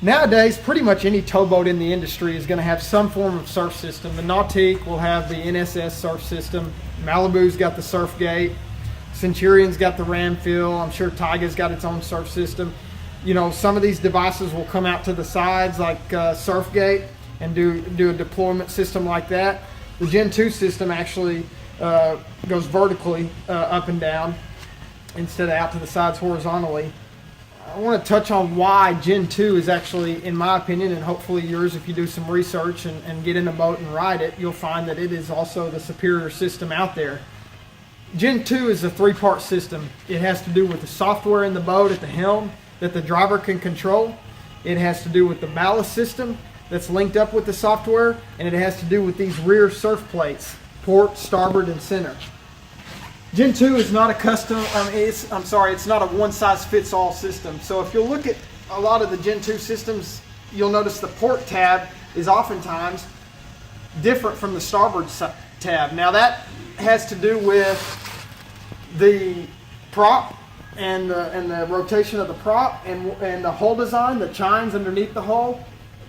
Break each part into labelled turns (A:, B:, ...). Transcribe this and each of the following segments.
A: Nowadays, pretty much any towboat in the industry is going to have some form of surf system. The Nautique will have the NSS surf system. Malibu's got the Surfgate. Centurion's got the Ramfil. I'm sure Taiga's got its own surf system. You know, some of these devices will come out to the sides like Surfgate and do a deployment system like that. The Gen 2 system actually goes vertically up and down instead of out to the sides horizontally. I want to touch on why Gen 2 is actually, in my opinion, and hopefully yours, if you do some research and get in a boat and ride it, you'll find that it is also the superior system out there. Gen 2 is a three-part system. It has to do with the software in the boat at the helm that the driver can control. It has to do with the ballast system that's linked up with the software, and it has to do with these rear surf plates, port, starboard, and center. Gen 2 is not a custom, it's not a one-size-fits-all system. So if you'll look at a lot of the Gen 2 systems, you'll notice the port tab is oftentimes different from the starboard tab. Now that has to do with the prop and the rotation of the prop and the hull design, the chines underneath the hull.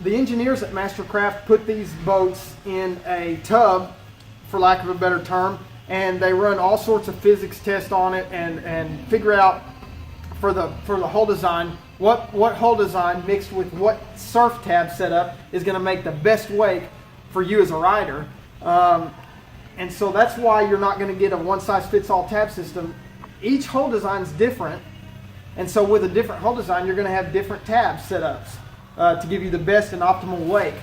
A: The engineers at MasterCraft put these boats in a tub, for lack of a better term, and they run all sorts of physics tests on it and figure out for the hull design what hull design mixed with what surf tab setup is going to make the best wake for you as a rider. And so that's why you're not going to get a one-size-fits-all tab system. Each hull design is different, and so with a different hull design, you're going to have different tab setups to give you the best and optimal wake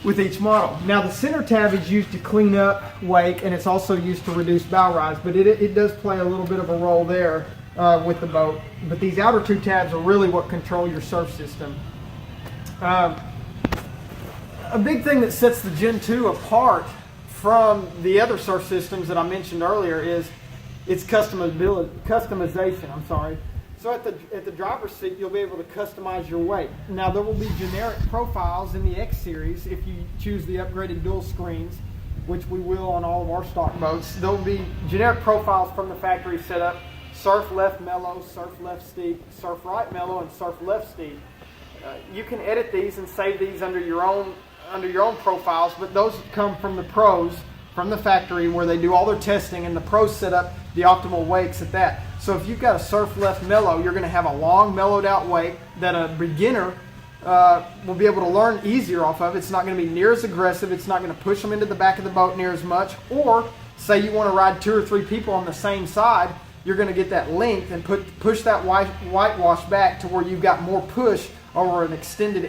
A: with each model. Now the center tab is used to clean up wake, and it's also used to reduce bow rise, but it does play a little bit of a role there with the boat. But these outer two tabs are really what control your surf system. A big thing that sets the Gen 2 apart from the other surf systems that I mentioned earlier is its customization. So at the driver's seat, you'll be able to customize your wake. Now there will be generic profiles in the X series if you choose the upgraded dual screens, which we will on all of our stock boats. There will be generic profiles from the factory setup: surf left mellow, surf left steep, surf right mellow, and surf left steep. You can edit these and save these under your own profiles, but those come from the pros from the factory where they do all their testing, and the pros set up the optimal wakes at that. So if you've got a surf left mellow, you're going to have a long mellowed out wake that a beginner will be able to learn easier off of. It's not going to be near as aggressive. It's not going to push them into the back of the boat near as much. Or say you want to ride 2 or 3 people on the same side, you're going to get that length and push that whitewash back to where you've got more push over an extended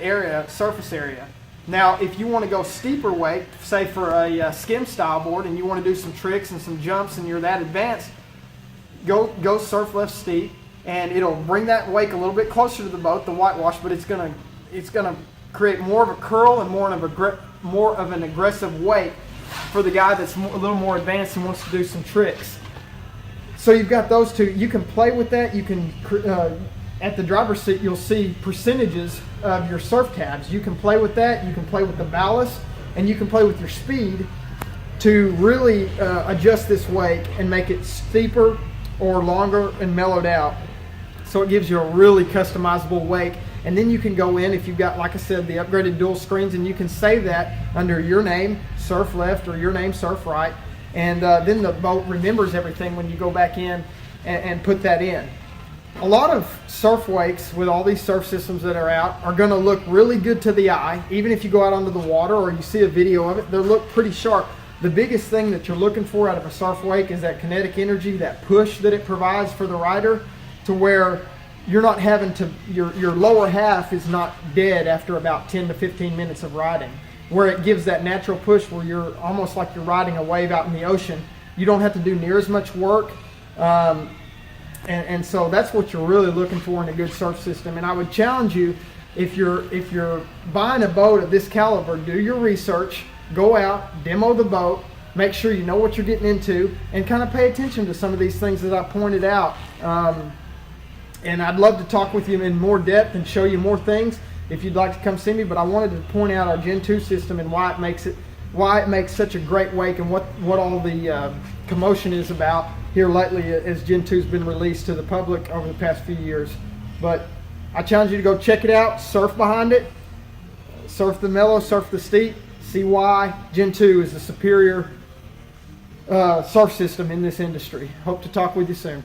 A: surface area. Now, if you want to go steeper wake, say for a skim style board, and you want to do some tricks and some jumps and you're that advanced, go surf left steep, and it'll bring that wake a little bit closer to the boat, the whitewash, but it's gonna create more of a curl and more of an aggressive wake for the guy that's a little more advanced and wants to do some tricks. So you've got those two. You can play with that. You can at the driver's seat, you'll see percentages of your surf tabs. You can play with that. You can play with the ballast, and you can play with your speed to really adjust this wake and make it steeper or longer and mellowed out. So it gives you a really customizable wake. And then you can go in, if you've got, like I said, the upgraded dual screens, and you can save that under your name, surf left, or your name, surf right. And then the boat remembers everything when you go back in and put that in. A lot of surf wakes with all these surf systems that are out are going to look really good to the eye. Even if you go out onto the water or you see a video of it, they'll look pretty sharp. The biggest thing that you're looking for out of a surf wake is that kinetic energy, that push that it provides for the rider, to where you're not having to, your lower half is not dead after about 10 to 15 minutes of riding, where it gives that natural push where you're almost like you're riding a wave out in the ocean. You don't have to do near as much work. And so that's what you're really looking for in a good surf system. And I would challenge you, if you're buying a boat of this caliber, do your research, go out, demo the boat, make sure you know what you're getting into, and kind of pay attention to some of these things that I pointed out. And I'd love to talk with you in more depth and show you more things if you'd like to come see me. But I wanted to point out our Gen 2 system and why it makes such a great wake, and what all the commotion is about here lately as Gen 2's been released to the public over the past few years. But I challenge you to go check it out, surf behind it, surf the mellow, surf the steep, see why Gen 2 is the superior surf system in this industry. Hope to talk with you soon.